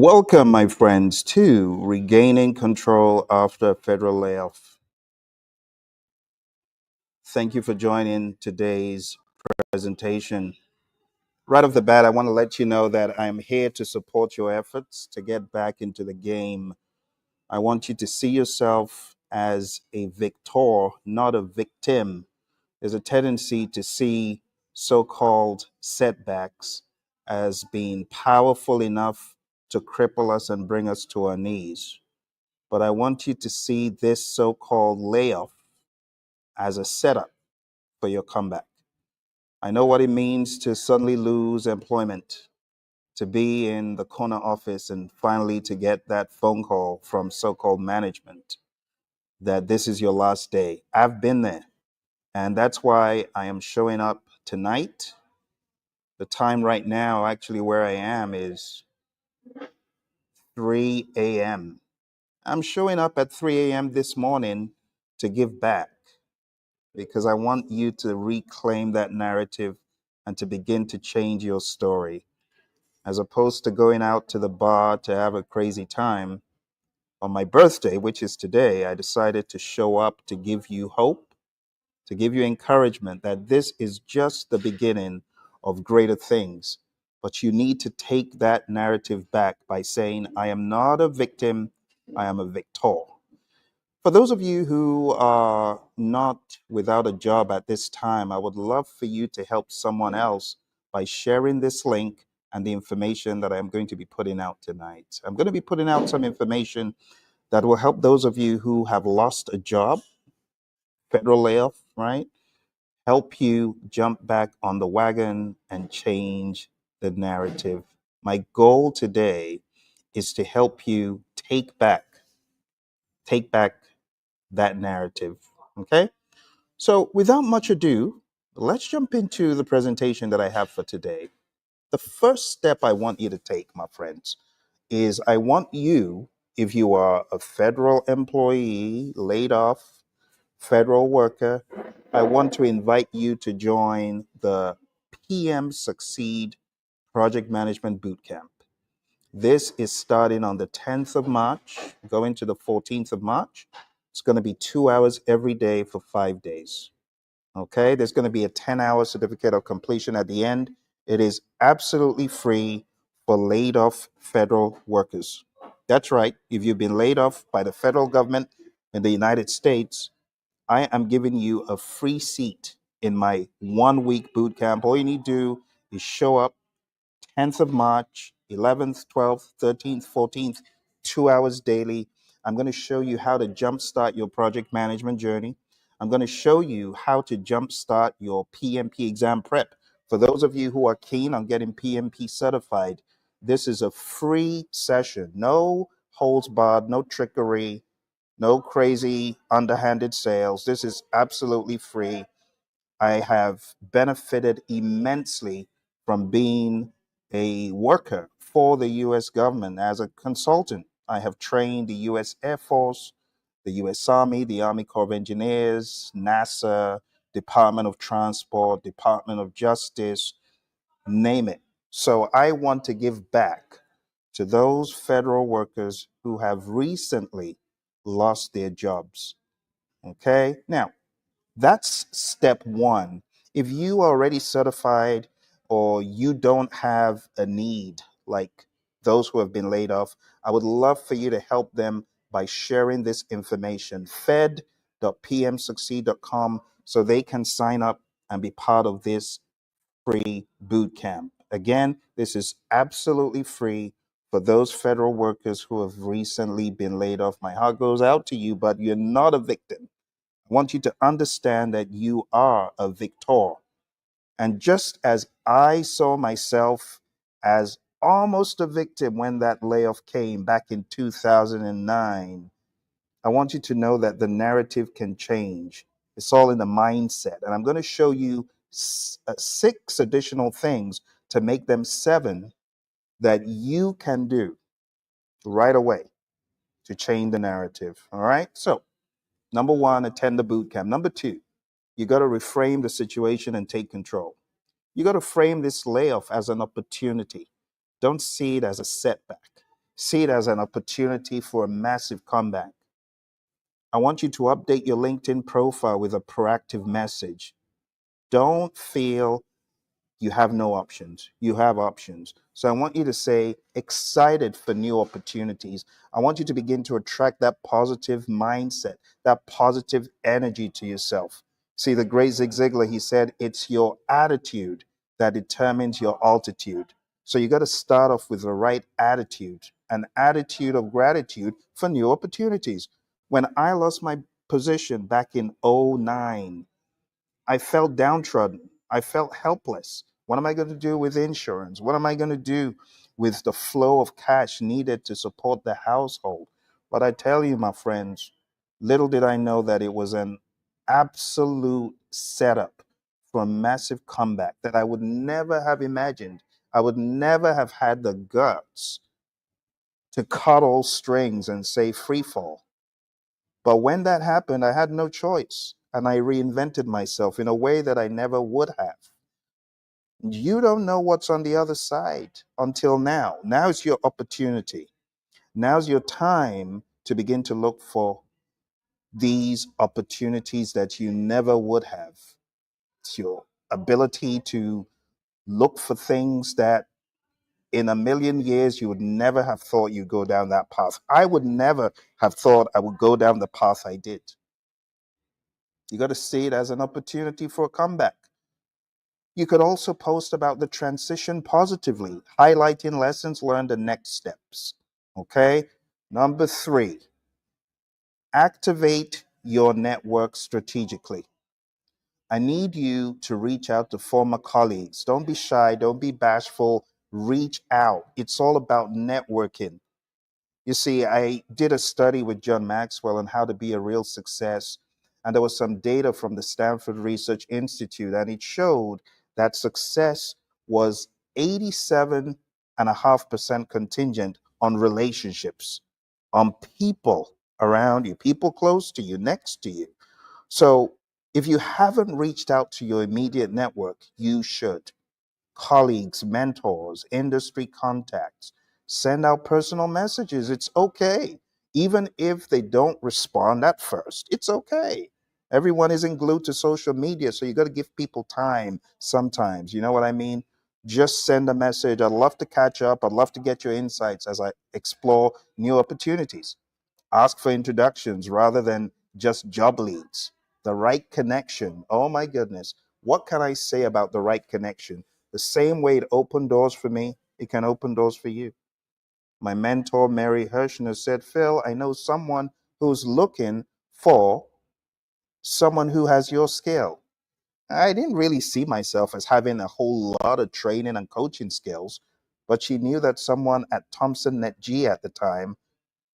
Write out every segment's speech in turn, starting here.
Welcome, my friends, to Regaining Control After Federal Layoff. Thank you for joining today's presentation. Right off the bat, I want to let you know that I'm here to support your efforts to get back into the game. I want you to see yourself as a victor, not a victim. There's a tendency to see so called setbacks as being powerful enough to cripple us and bring us to our knees. But I want you to see this so called layoff as a setup for your comeback. I know what it means to suddenly lose employment, to be in the corner office and finally to get that phone call from so called management that this is your last day. I've been there. And that's why I am showing up tonight. The time right now, actually, where I am is 3 a.m. I'm showing up at 3 a.m. this morning to give back, because I want you to reclaim that narrative and to begin to change your story. As opposed to going out to the bar to have a crazy time, on my birthday, which is today, I decided to show up to give you hope, to give you encouragement that this is just the beginning of greater things. But you need to take that narrative back by saying, I am not a victim, I am a victor. For those of you who are not without a job at this time, I would love for you to help someone else by sharing this link and the information that I'm going to be putting out tonight. I'm going to be putting out some information that will help those of you who have lost a job, federal layoff, right? Help you jump back on the wagon and change the narrative. My goal today is to help you take back that narrative. Okay? So, without much ado, let's jump into the presentation that I have for today. The first step I want you to take, my friends, is I want you, if you are a federal employee, laid off, federal worker, I want to invite you to join the PM Succeed Project Management Bootcamp. This is starting on the 10th of March, going to the 14th of March. It's going to be 2 hours every day for 5 days. Okay, there's going to be a 10-hour certificate of completion at the end. It is absolutely free for laid off federal workers. That's right. If you've been laid off by the federal government in the United States, I am giving you a free seat in my 1 week boot camp. All you need to do is show up 10th of March, 11th, 12th, 13th, 14th, 2 hours daily. I'm going to show you how to jumpstart your project management journey. I'm going to show you how to jumpstart your PMP exam prep. For those of you who are keen on getting PMP certified, this is a free session. No holds barred, no trickery, no crazy underhanded sales. This is absolutely free. I have benefited immensely from being a worker for the US government as a consultant. I have trained the US Air Force, the US Army, the Army Corps of Engineers, NASA, Department of Transport, Department of Justice, name it. So I want to give back to those federal workers who have recently lost their jobs. Okay? Now, that's step one. If you are already certified or you don't have a need like those who have been laid off, I would love for you to help them by sharing this information, fed.pmsucceed.com, so they can sign up and be part of this free boot camp. Again, this is absolutely free for those federal workers who have recently been laid off. My heart goes out to you, but you're not a victim. I want you to understand that you are a victor. And just as I saw myself as almost a victim when that layoff came back in 2009, I want you to know that the narrative can change. It's all in the mindset. And I'm going to show you six additional things to make them seven that you can do right away to change the narrative. All right. So, number one, attend the boot camp. Number two, you got to reframe the situation and take control. You got to frame this layoff as an opportunity. Don't see it as a setback. See it as an opportunity for a massive comeback. I want you to update your LinkedIn profile with a proactive message. Don't feel you have no options. You have options. So I want you to say, excited for new opportunities. I want you to begin to attract that positive mindset, that positive energy to yourself. See, the great Zig Ziglar, he said, it's your attitude that determines your altitude. So you got to start off with the right attitude, an attitude of gratitude for new opportunities. When I lost my position back in '09, I felt downtrodden. I felt helpless. What am I going to do with insurance? What am I going to do with the flow of cash needed to support the household? But I tell you, my friends, little did I know that it was an absolute setup for a massive comeback that I would never have imagined. I would never have had the guts to cut all strings and say free fall. But when that happened, I had no choice. And I reinvented myself in a way that I never would have. You don't know what's on the other side until now. Now's your opportunity. Now's your time to begin to look for these opportunities that you never would have. It's your ability to look for things that in a million years you would never have thought you'd go down that path. I would never have thought I would go down the path I did. You got to see it as an opportunity for a comeback. You could also post about the transition positively, highlighting lessons learned and next steps. Okay. Number 3, activate your network strategically. I need you to reach out to former colleagues. Don't be shy. Don't be bashful. Reach out. It's all about networking. You see, I did a study with John Maxwell on how to be a real success. And there was some data from the Stanford Research Institute, and it showed that success was 87.5% contingent on relationships, on people around you, people close to you, next to you. So if you haven't reached out to your immediate network, you should. Colleagues, mentors, industry contacts. Send out personal messages. It's okay. Even if they don't respond at first, it's okay. Everyone isn't glued to social media, so you got to give people time sometimes. You know what I mean? Just send a message. I'd love to catch up. I'd love to get your insights as I explore new opportunities. Ask for introductions rather than just job leads. The right connection. Oh my goodness. What can I say about the right connection? The same way it opened doors for me, it can open doors for you. My mentor, Mary Hirschner, said, Phil, I know someone who's looking for someone who has your skill. I didn't really see myself as having a whole lot of training and coaching skills, but she knew that someone at Thompson Net G at the time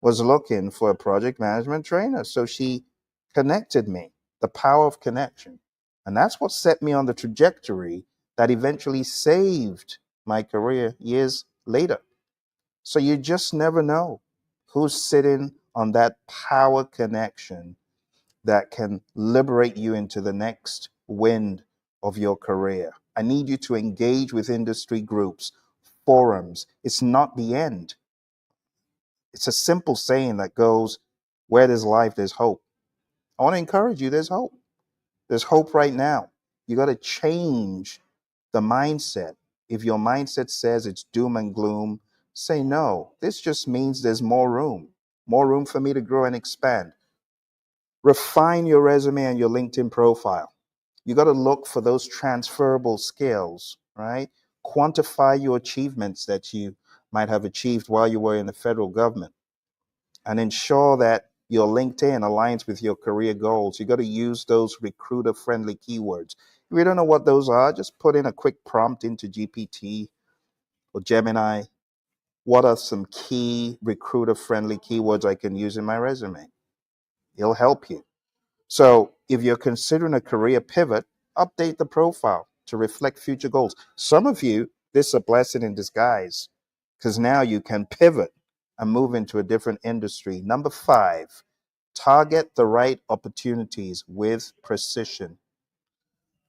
was looking for a project management trainer. So she connected me, the power of connection. And that's what set me on the trajectory that eventually saved my career years later. So you just never know who's sitting on that power connection that can liberate you into the next wind of your career. I need you to engage with industry groups, forums. It's not the end. It's a simple saying that goes, where there's life, there's hope. I want to encourage you, there's hope. There's hope right now. You got to change the mindset. If your mindset says it's doom and gloom, say no. This just means there's more room for me to grow and expand. Refine your resume and your LinkedIn profile. You got to look for those transferable skills, right? Quantify your achievements that you might have achieved while you were in the federal government, and ensure that your LinkedIn aligns with your career goals. You got to use those recruiter friendly keywords. If you don't know what those are, just put in a quick prompt into GPT or Gemini. What are some key recruiter friendly keywords I can use in my resume? It'll help you. So if you're considering a career pivot, update the profile to reflect future goals. Some of you, this is a blessing in disguise because now you can pivot and move into a different industry. Number 5, target the right opportunities with precision.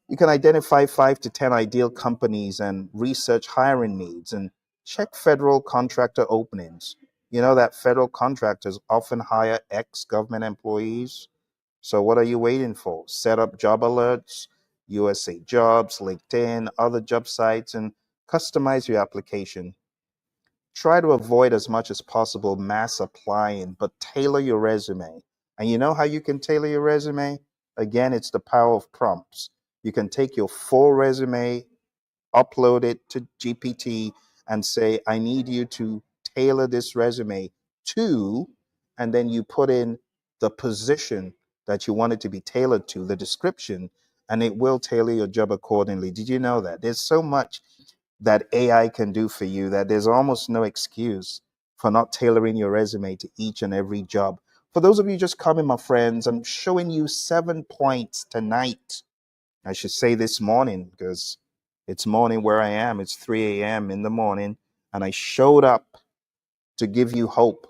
You can identify 5 to 10 ideal companies and research hiring needs and check federal contractor openings. You know that federal contractors often hire ex government employees. So, what are you waiting for? Set up job alerts, USA Jobs, LinkedIn, other job sites, and customize your application. Try to avoid as much as possible mass applying, but tailor your resume. And you know how you can tailor your resume? Again, it's the power of prompts. You can take your full resume, upload it to GPT, and say, I need you to tailor this resume to, and then you put in the position that you want it to be tailored to, the description, and it will tailor your job accordingly. Did you know that? There's so much that AI can do for you that there's almost no excuse for not tailoring your resume to each and every job. For those of you just coming, my friends, I'm showing you 7 points tonight. I should say this morning because it's morning where I am. It's 3 a.m. in the morning. And I showed up to give you hope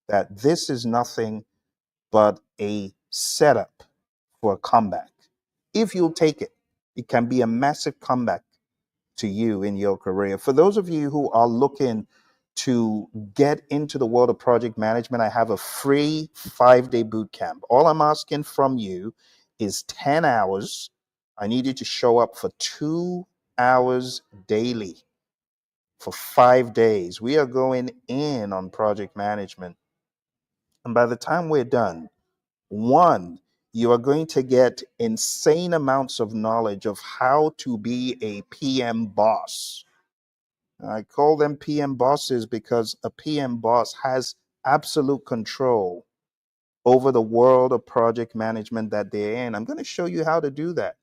that this is nothing but a setup for a comeback. If you'll take it, it can be a massive comeback to you in your career. For those of you who are looking to get into the world of project management, I have a free 5 day boot camp. All I'm asking from you is 10 hours. I need you to show up for 2 hours daily for 5 days. We are going in on project management. And by the time we're done, one, you are going to get insane amounts of knowledge of how to be a PM boss. I call them PM bosses because a PM boss has absolute control over the world of project management that they're in. I'm going to show you how to do that.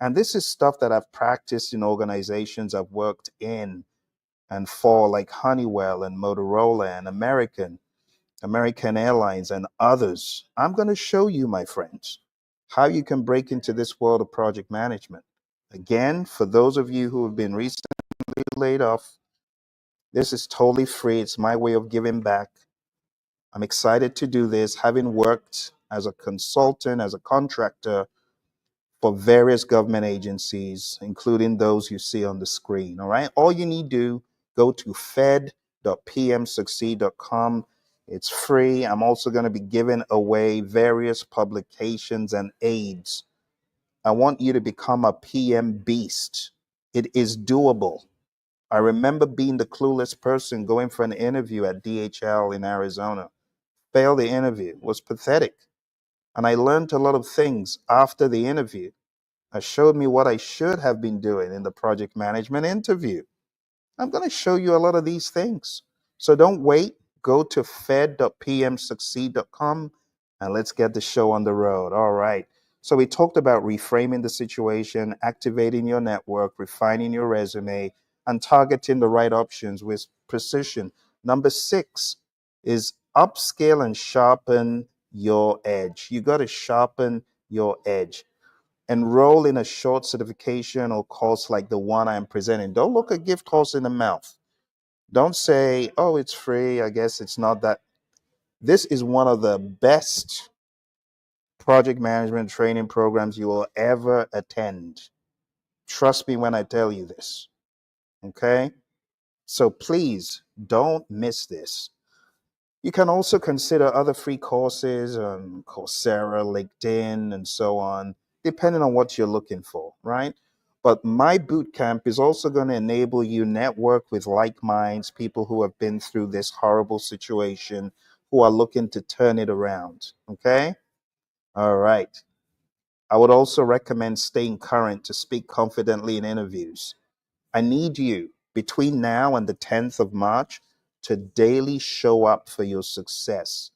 And this is stuff that I've practiced in organizations I've worked in and for, like Honeywell and Motorola and American Airlines and others. I'm going to show you, my friends, how you can break into this world of project management. Again, for those of you who have been recently laid off, this is totally free. It's my way of giving back. I'm excited to do this, having worked as a consultant, as a contractor for various government agencies, including those you see on the screen. All right. All you need to do, go to fed.pmsucceed.com. It's free. I'm also going to be giving away various publications and aids. I want you to become a PM beast. It is doable. I remember being the clueless person going for an interview at DHL in Arizona. Failed the interview. It was pathetic. And I learned a lot of things after the interview. It showed me what I should have been doing in the project management interview. I'm going to show you a lot of these things. So don't wait. Go to fed.pmsucceed.com and let's get the show on the road. All right. So we talked about reframing the situation, activating your network, refining your resume, and targeting the right options with precision. Number 6 is upscale and sharpen your edge. You got to sharpen your edge. Enroll in a short certification or course like the one I'm presenting. Don't look a gift horse in the mouth. Don't say, oh, it's free. I guess it's not that. This is one of the best project management training programs you will ever attend. Trust me when I tell you this. Okay? So please don't miss this. You can also consider other free courses on Coursera, LinkedIn, and so on, depending on what you're looking for, right? But my bootcamp is also going to enable you network with like minds, people who have been through this horrible situation, who are looking to turn it around. Okay? All right. I would also recommend staying current to speak confidently in interviews. I need you between now and the 10th of March to daily show up for your success.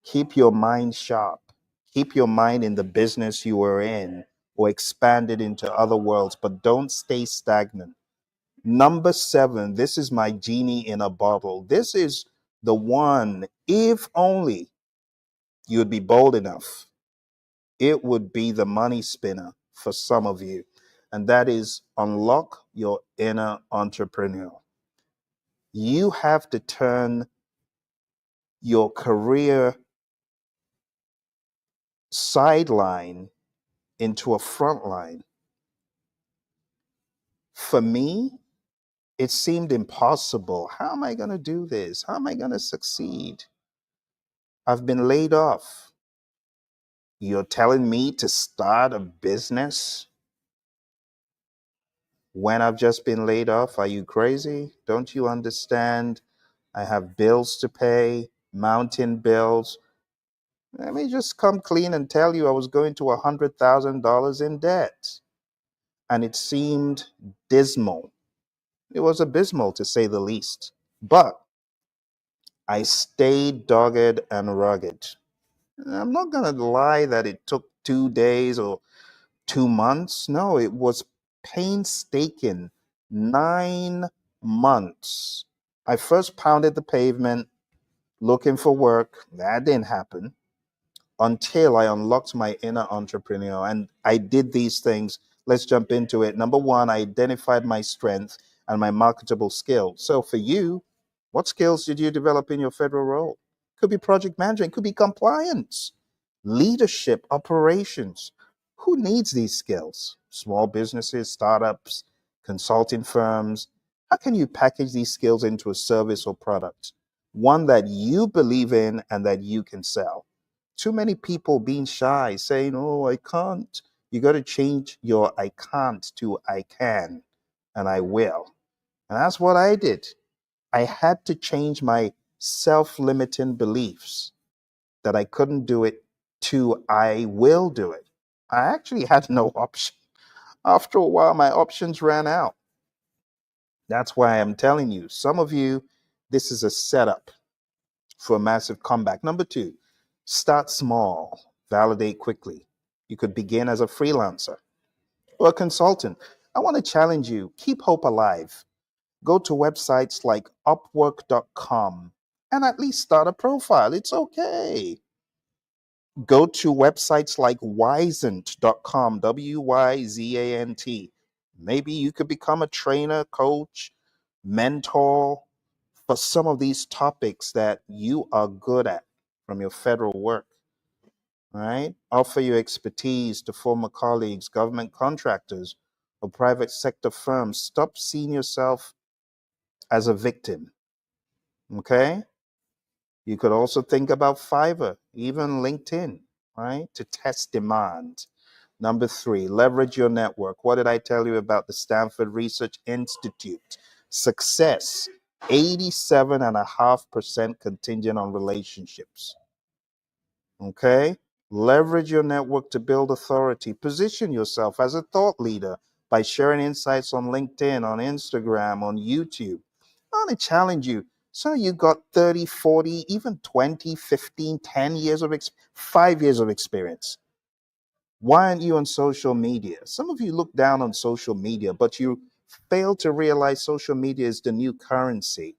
Keep your mind sharp. Keep your mind in the business you are in or expand it into other worlds, but don't stay stagnant. Number 7, this is my genie in a bottle. This is the one, if only you would be bold enough, it would be the money spinner for some of you. And that is unlock your inner entrepreneur. You have to turn your career sideline into a front line. For me, It seemed impossible. How am I going to do this? How am I going to succeed? I've been laid off. You're telling me to start a business when I've just been laid off? Are you crazy? Don't you understand? I have bills to pay, mountain bills. Let me just come clean and tell you I was going to $100,000 in debt. And it seemed dismal. It was abysmal to say the least. But I stayed dogged and rugged. I'm not going to lie that it took 2 days or 2 months. No, it was painstaking. 9 months. I first pounded the pavement looking for work. That didn't happen until I unlocked my inner entrepreneur. And I did these things. Let's jump into it. Number one, I identified my strength and my marketable skills. So for you, what skills did you develop in your federal role? Could be project management, could be compliance, leadership, operations. Who needs these skills? Small businesses, startups, consulting firms. How can you package these skills into a service or product? One that you believe in and that you can sell. Too many people being shy, saying, "Oh, I can't." You got to change your "I can't" to "I can" and "I will." And that's what I did. I had to change my self limiting beliefs that I couldn't do it to "I will do it." I actually had no option. After a while, my options ran out. That's why I'm telling you, some of you, this is a setup for a massive comeback. Number two, start small, validate quickly. You could begin as a freelancer or a consultant. I want to challenge you, keep hope alive. Go to websites like upwork.com and at least start a profile. It's okay. Go to websites like wyzant.com, Wyzant. Maybe you could become a trainer, coach, mentor for some of these topics that you are good at from your federal work, right? Offer your expertise to former colleagues, government contractors, or private sector firms. Stop seeing yourself as a victim, okay? You could also think about Fiverr, even LinkedIn, right? To test demand. Number three, leverage your network. What did I tell you about the Stanford Research Institute? Success, 87.5% contingent on relationships. Okay? Leverage your network to build authority. Position yourself as a thought leader by sharing insights on LinkedIn, on Instagram, on YouTube. I want to challenge you. So you got 30, 40, even 20, 15, 10 years of 5 years of experience. Why aren't you on social media? Some of you look down on social media, but you fail to realize social media is the new currency.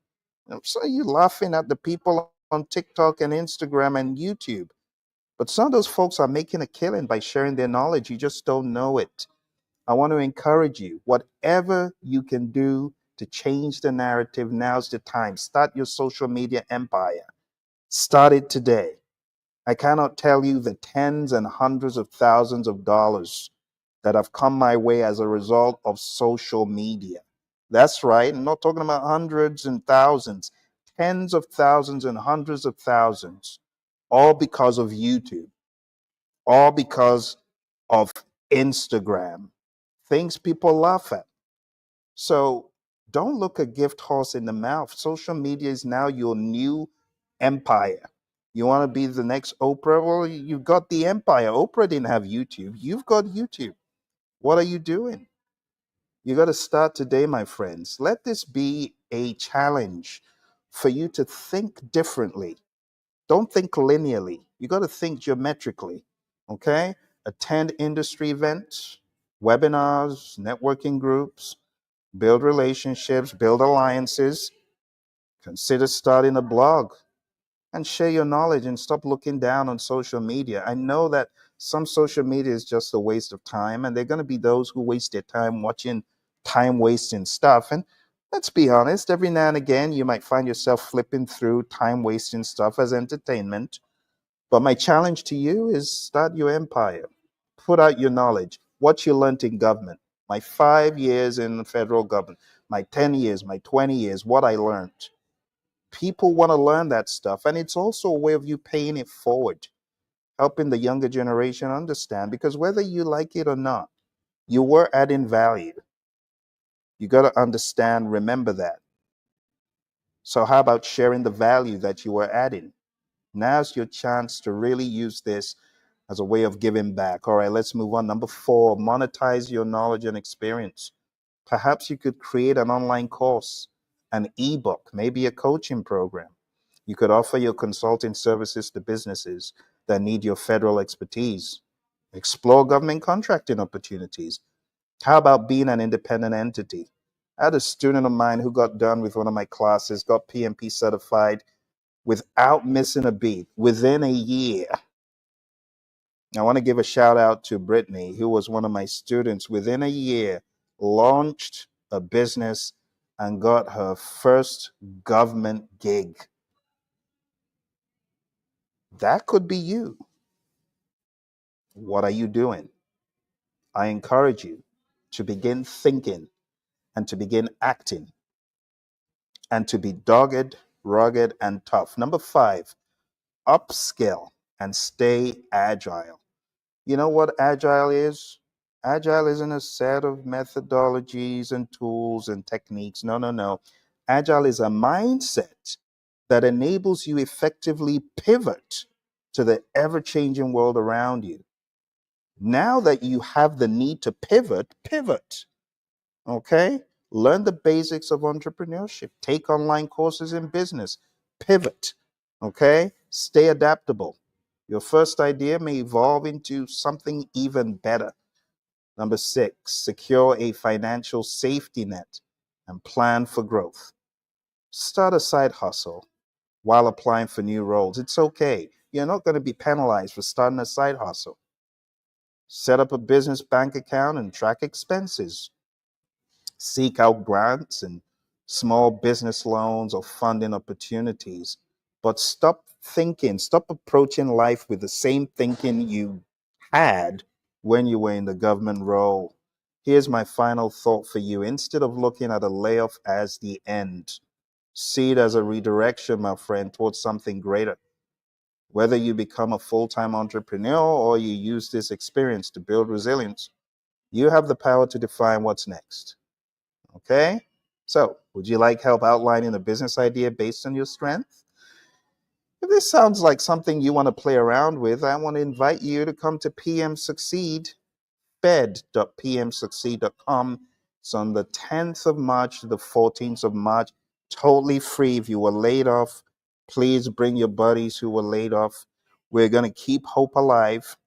So you're laughing at the people on TikTok and Instagram and YouTube. But some of those folks are making a killing by sharing their knowledge. You just don't know it. I want to encourage you, whatever you can do to change the narrative, now's the time. Start your social media empire. Start it today. I cannot tell you the tens and hundreds of thousands of dollars that have come my way as a result of social media. That's right. I'm not talking about hundreds and thousands, tens of thousands and hundreds of thousands, all because of YouTube, all because of Instagram, things people laugh at. So don't look a gift horse in the mouth. Social media is now your new empire. You want to be the next Oprah? Well, you've got the empire. Oprah didn't have YouTube. You've got YouTube. What are you doing? You got to start today, my friends. Let this be a challenge for you to think differently. Don't think linearly. You got to think geometrically. Okay? Attend industry events, webinars, networking groups, build relationships, build alliances, consider starting a blog and share your knowledge and stop looking down on social media. I know that some social media is just a waste of time, and there are going to be those who waste their time watching time wasting stuff. And let's be honest, every now and again, you might find yourself flipping through time wasting stuff as entertainment. But my challenge to you is start your empire, put out your knowledge, what you learned in government. my 5 years in the federal government, my 10 years, my 20 years, what I learned. People want to learn that stuff. And it's also a way of you paying it forward, helping the younger generation understand, because whether you like it or not, you were adding value. You got to understand, remember that. So, how about sharing the value that you were adding? Now's your chance to really use this as a way of giving back. All right, let's move on. Number 4, monetize your knowledge and experience. Perhaps you could create an online course, an ebook, maybe a coaching program. You could offer your consulting services to businesses that need your federal expertise. Explore government contracting opportunities. How about being an independent entity? I had a student of mine who got done with one of my classes, got PMP certified without missing a beat within a year. I want to give a shout out to Brittany, who was one of my students. Within a year, launched a business and got her first government gig. That could be you. What are you doing? I encourage you to begin thinking and to begin acting and to be dogged, rugged, and tough. Number 5, upskill and stay agile. You know what agile is? Agile isn't a set of methodologies and tools and techniques. No, no, no. Agile is a mindset that enables you effectively pivot to the ever changing world around you. Now that you have the need to pivot, pivot. Okay? Learn the basics of entrepreneurship. Take online courses in business. Pivot. Okay? Stay adaptable. Your first idea may evolve into something even better. Number 6, secure a financial safety net and plan for growth. Start a side hustle while applying for new roles. It's okay. You're not going to be penalized for starting a side hustle. Set up a business bank account and track expenses. Seek out grants and small business loans or funding opportunities. But stop approaching life with the same thinking you had when you were in the government role. Here's my final thought for you. Instead of looking at a layoff as the end, see it as a redirection, my friend, towards something greater. Whether you become a full time entrepreneur or you use this experience to build resilience, you have the power to define what's next. Okay? So, would you like help outlining a business idea based on your strength? If this sounds like something you want to play around with, I want to invite you to come to PM Succeed, fed.pmsucceed.com. It's on the 10th of March to the 14th of March. Totally free. If you were laid off, please bring your buddies who were laid off. We're going to keep hope alive,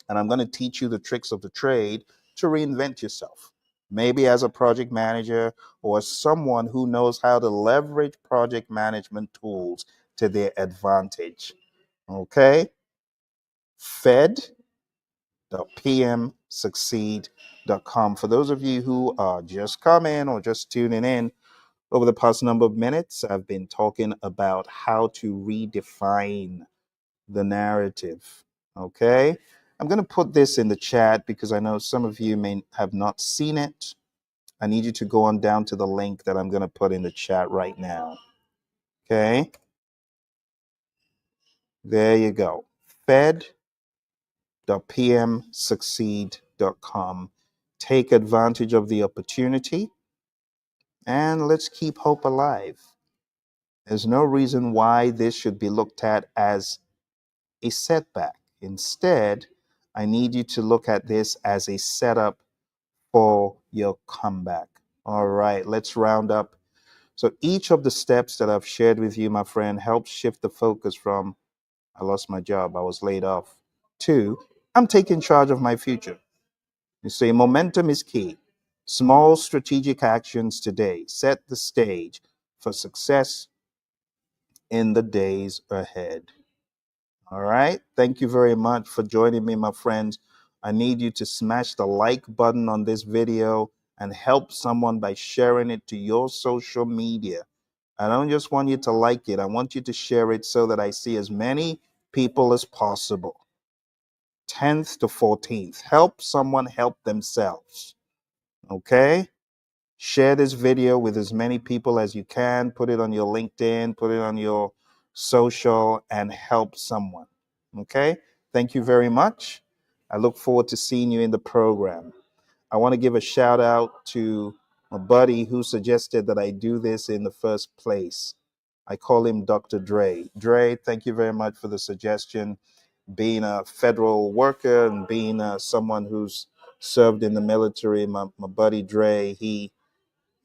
and I'm going to teach you the tricks of the trade to reinvent yourself. Maybe as a project manager or as someone who knows how to leverage project management tools to their advantage. Okay? Fed.pmsucceed.com. For those of you who are just coming or just tuning in, over the past number of minutes, I've been talking about how to redefine the narrative. Okay? I'm going to put this in the chat because I know some of you may have not seen it. I need you to go on down to the link that I'm going to put in the chat right now. Okay? There you go. Fed.pmsucceed.com. Take advantage of the opportunity and let's keep hope alive. There's no reason why this should be looked at as a setback. Instead, I need you to look at this as a setup for your comeback. All right, let's round up. So each of the steps that I've shared with you, my friend, helps shift the focus from I lost my job, I was laid off, to I'm taking charge of my future. You see, momentum is key. Small strategic actions today set the stage for success in the days ahead. All right. Thank you very much for joining me, my friends. I need you to smash the like button on this video and help someone by sharing it to your social media. I don't just want you to like it, I want you to share it so that I see as many people as possible. 10th to 14th. Help someone help themselves. Okay? Share this video with as many people as you can. Put it on your LinkedIn, put it on your social, and help someone. Okay? Thank you very much. I look forward to seeing you in the program. I want to give a shout out to my buddy who suggested that I do this in the first place. I call him Dr. Dre. Dre, thank you very much for the suggestion. Being a federal worker and being someone who's served in the military, my buddy Dre, he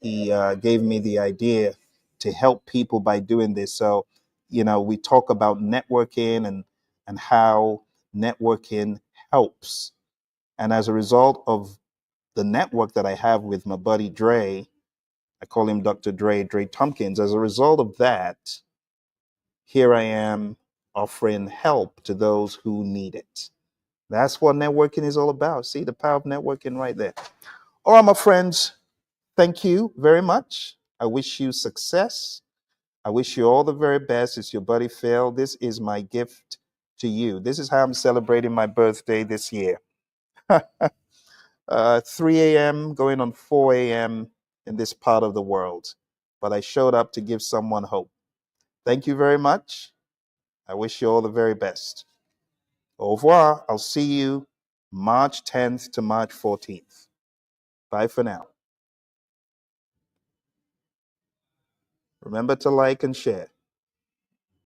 gave me the idea to help people by doing this. So, we talk about networking and how networking helps. And as a result of the network that I have with my buddy Dre, I call him Dr. Dre Tompkins. As a result of that, here I am offering help to those who need it. That's what networking is all about. See the power of networking right there. All right, my friends, thank you very much. I wish you success. I wish you all the very best. It's your buddy Phil. This is my gift to you. This is how I'm celebrating my birthday this year. 3 a.m. going on 4 a.m. in this part of the world. But I showed up to give someone hope. Thank you very much. I wish you all the very best. Au revoir. I'll see you March 10th to March 14th. Bye for now. Remember to like and share.